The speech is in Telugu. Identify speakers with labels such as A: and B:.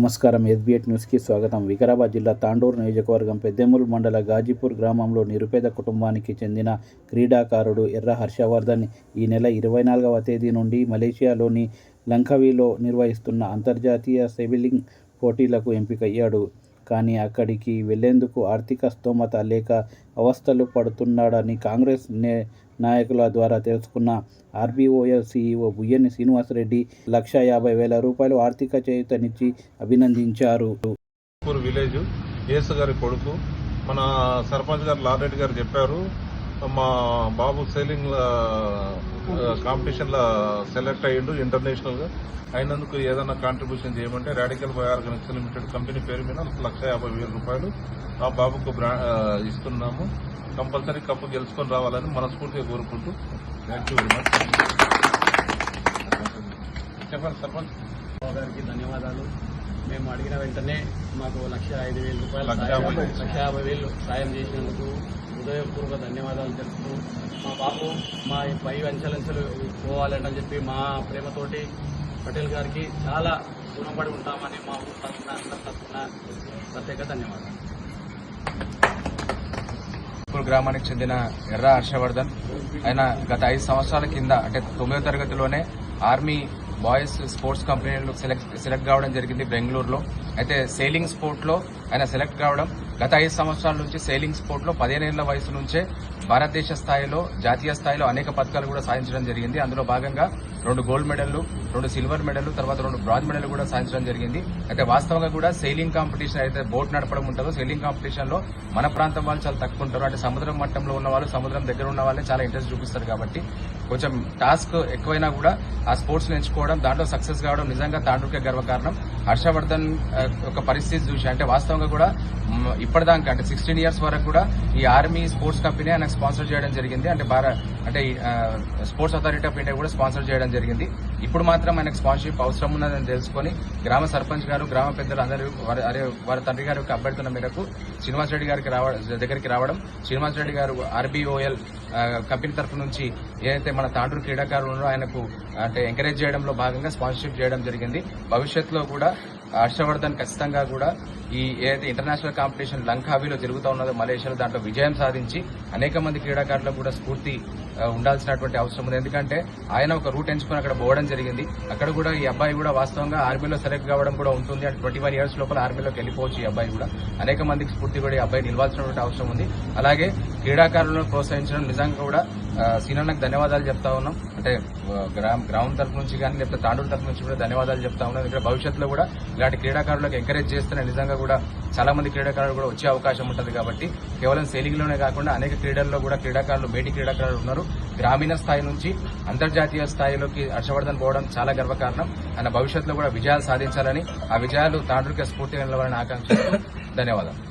A: నమస్కారం. ఎస్బీఎట్ న్యూస్కి స్వాగతం. వికారాబాద్ జిల్లా తాండూరు నియోజకవర్గం పెద్దెముల్ మండల గాజీపూర్ గ్రామంలో నిరుపేద కుటుంబానికి చెందిన క్రీడాకారుడు ఎర్ర హర్షవర్ధన్ ఈ నెల 24వ తేదీ నుండి మలేషియాలోని లంకవీలో నిర్వహిస్తున్న అంతర్జాతీయ సెయిలింగ్ పోటీలకు ఎంపికయ్యాడు. కానీ అక్కడికి వెళ్లేందుకు ఆర్థిక స్తోమత లేక అవస్థలు పడుతున్నాడని కాంగ్రెస్ నాయకుల ద్వారా తెలుసుకున్న ఆర్బీఓఎల్ సీఈఓ బుయ్యని శ్రీనివాసరెడ్డి 1,50,000 రూపాయలు ఆర్థిక చేయూతనిచ్చి అభినందించారు.
B: విలేజ్ ఏసు గారి కొడుకు మన సర్పంచ్ గారు లారెడ్డి గారు చెప్పారు, మా బాబు సెయిలింగ్ కాంపిటీషన్లో సెలెక్ట్ అయ్యిండు ఇంటర్నేషనల్ గా. అయినందుకు ఏదైనా కాంట్రిబ్యూషన్ చేయమంటే radical by Organics limited company పేరు మీద 1,50,000 రూపాయలు ఆ బాబుకు ఇస్తున్నాము. కంపల్సరీ కప్పు గెలుచుకొని రావాలని మనస్ఫూర్తిగా కోరుకుంటూ థ్యాంక్ యూ వెరీ మచ్.
C: చెప్పండి సర్పంచ్ గారికి ధన్యవాదాలు. మేము అడిగిన వెంటనే మాకు 1,05,000 రూపాయలు 1,50,000 సాయం చేసినందుకు హృదయపూర్వక ధన్యవాదాలు తెలుపుతూ, మా బాబు మా పై అంచెలంచెలు పోవాలని చెప్పి మా ప్రేమతోటి పటేల్ గారికి చాలా రుణపడి ఉంటామని మా ఊరు తరఫున ప్రత్యేక ధన్యవాదాలు.
D: గ్రామానికి చెందిన ఎర్ర హర్షవర్ధన్ ఆయన గత 5 సంవత్సరాల కింద అంటే 9వ తరగతిలోనే ఆర్మీ బాయ్స్ స్పోర్ట్స్ కంపెనీలో సెలెక్ట్ కావడం జరిగింది బెంగళూరులో. అయితే సెయిలింగ్ స్పోర్ట్ లో ఆయన సెలెక్ట్ కావడం, గత 5 సంవత్సరాల నుంచి సెయిలింగ్ స్పోర్ట్ లో 15 ఏళ్ల వయసు నుంచే భారతదేశ స్థాయిలో జాతీయ స్థాయిలో అనేక పథకాలు కూడా సాధించడం జరిగింది. అందులో భాగంగా 2 గోల్డ్ మెడల్లు, 2 సిల్వర్ మెడల్లు, తర్వాత 2 బ్రాంజ్ మెడల్ కూడా సాధించడం జరిగింది. అయితే వాస్తవంగా కూడా సెయిలింగ్ కాంపిటీషన్ అయితే బోట్ నడపడం ఉంటుందో సెయిలింగ్ కాంపిటీషన్ లో మన ప్రాంతం వాళ్ళు చాలా తక్కువ ఉంటారు. అంటే సముద్రం మట్టంలో ఉన్న వాళ్ళు, సముద్రం దగ్గర ఉన్న వాళ్ళే చాలా ఇంట్రెస్ట్ చూపిస్తారు. కాబట్టి కొంచెం టాస్క్ ఎక్కువైనా కూడా ఆ స్పోర్ట్స్ ఎంచుకోవడం, దాంట్లో సక్సెస్ కావడం నిజంగా తాండూరుకే గర్వకారణం. హర్షవర్ధన్ ఒక పరిస్థితి చూసి అంటే వాస్తవంగా కూడా ఇప్పటిదాకా అంటే 16 ఇయర్స్ వరకు కూడా ఈ ఆర్మీ స్పోర్ట్స్ కంపెనీ ఆయనకు స్పాన్సర్ చేయడం జరిగింది. అంటే స్పోర్ట్స్ అథారిటీ ఆఫ్ ఇండియా కూడా స్పాన్సర్ చేయడం జరిగింది. ఇప్పుడు మాత్రం ఆయనకు స్పాన్సర్షిప్ అవసరం ఉన్నదని తెలుసుకుని గ్రామ సర్పంచ్ గారు, గ్రామ పెద్దలు అందరూ వారి తండ్రి గారి యొక్క అభ్యర్థన మేరకు శ్రీనివాసరెడ్డి గారికి దగ్గరికి రావడం, శ్రీనివాసరెడ్డి గారు ఆర్బీఓఎల్ కంపెనీ తరఫు నుంచి ఏదైతే మన తాండూరు క్రీడాకారులు ఉన్నారో ఆయనకు అంటే ఎంకరేజ్ చేయడంలో భాగంగా స్పాన్సర్షిప్ చేయడం జరిగింది. భవిష్యత్తులో కూడా హర్షవర్ధన్ ఖచ్చితంగా కూడా ఈ ఏదైతే ఇంటర్నేషనల్ కాంపిటీషన్ లంకావీలో జరుగుతూ ఉన్నదో మలేషియాలో, దాంట్లో విజయం సాధించి అనేక మంది క్రీడాకారులకు కూడా స్ఫూర్తి ఉండాల్సినటువంటి అవసరం ఉంది. ఎందుకంటే ఆయన ఒక రూట్ ఎంచుకుని అక్కడ పోవడం జరిగింది. అక్కడ కూడా ఈ అబ్బాయి కూడా వాస్తవంగా ఆర్మీలో సెలెక్ట్ కావడం కూడా ఉంటుంది. అంటే 21 ఇయర్స్ లోపల ఆర్మీలోకి వెళ్ళిపోవచ్చు ఈ అబ్బాయి కూడా. అనేక మందికి స్ఫూర్తి కూడా ఈ అబ్బాయి నిలవాల్సినటువంటి అవసరం ఉంది. అలాగే క్రీడాకారులను ప్రోత్సహించడం నిజంగా కూడా సీనన్నకు ధన్యవాదాలు చెప్తా ఉన్నాం. అంటే గ్రామం తరఫు నుంచి కానీ లేకపోతే తాండూరు తరఫు నుంచి కూడా ధన్యవాదాలు చెప్తా ఉన్నాం. ఇక్కడ భవిష్యత్తులో కూడా ఇలాంటి క్రీడాకారులకు ఎంకరేజ్ చేస్తేనే నిజంగా కూడా చాలా మంది క్రీడాకారులు కూడా వచ్చే అవకాశం ఉంటుంది. కాబట్టి కేవలం సెయిలింగ్లోనే కాకుండా అనేక క్రీడల్లో కూడా క్రీడాకారులు, మేటి క్రీడాకారులు ఉన్నారు. గ్రామీణ స్థాయి నుంచి అంతర్జాతీయ స్థాయిలోకి హర్షవర్ధన్ పోవడం చాలా గర్వకారణం. ఆయన భవిష్యత్తులో కూడా విజయాలు సాధించాలని, ఆ విజయాలు తాండూరుకే స్ఫూర్తిగా నిలవాలని ఆకాంక్ష. ధన్యవాదాలు.